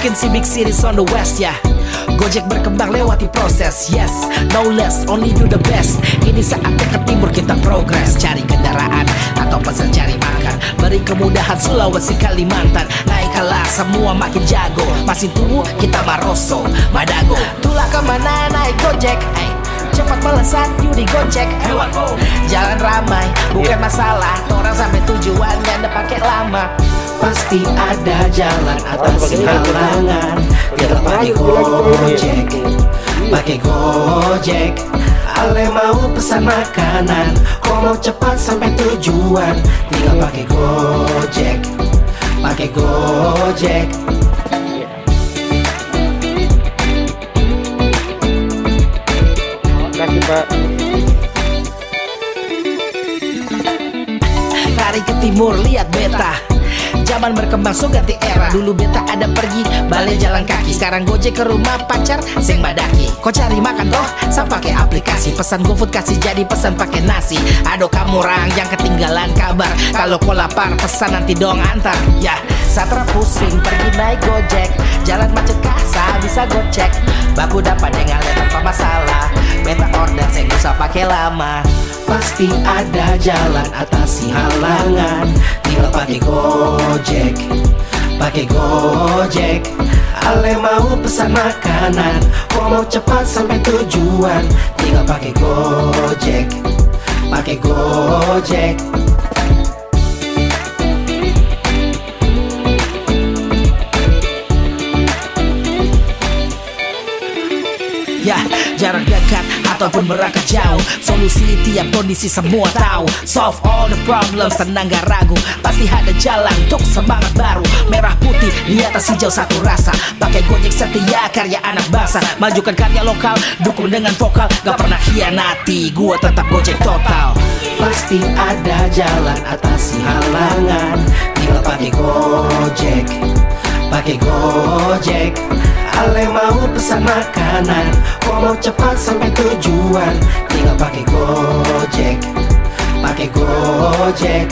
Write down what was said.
Mungkin si big cities on the west ya. Gojek berkembang lewati proses. Yes, no less, only do the best. Ini saatnya ke timur kita progres. Cari kendaraan atau pesan cari makan. Beri kemudahan Sulawesi Kalimantan. Naik kelas semua makin jago. Masih tunggu kita Maroso Madago. Tulah kemana naik Gojek, hey. Cepat melesat you di Gojek, jalan ramai bukan masalah. Orang sampai tujuannya ndak pakai lama. Pasti ada jalan atasi halangan. Kita pakai Gojek, pakai Gojek. Ale mau pesan makanan, kau mau cepat sampai tujuan, tinggal pakai Gojek, pakai Gojek. Makasih Pak. Lari ke timur lihat beta. Zaman berkembang so ganti era. Dulu beta ada pergi balik jalan kaki. Sekarang Gojek ke rumah pacar sing badaki. Kau cari makan toh sam pakai aplikasi. Pesan GoFood kasih jadi pesan pakai nasi. Aduh kamu orang yang ketinggalan kabar. Kalau kau lapar pesan nanti dong antar. Ya satra pusing pergi naik Gojek. Jalan macet kasa bisa gocek. Baku dapat dengan tanpa masalah. Beta order sing usah pakai lama. Pasti ada jalan atasi halangan. Tinggal pakai Gojek, pakai Gojek. Ale mau pesan makanan, kau mau cepat sampai tujuan, tinggal pakai Gojek, pakai Gojek. Ya, jarak dekat ataupun berangkat jauh, solusi tiap kondisi semua tahu. Solve all the problems, tenang gak ragu. Pasti ada jalan untuk semangat baru. Merah putih di atas hijau satu rasa. Pakai Gojek setia karya anak bangsa. Majukan karya lokal, dukung dengan vokal. Gak pernah hianati, gua tetap Gojek total. Pasti ada jalan atasi halangan. Tinggal pakai Gojek, pakai Gojek. Ale mau pesan makanan, kau mau cepat sampai tujuan, tinggal pakai Gojek, pakai Gojek.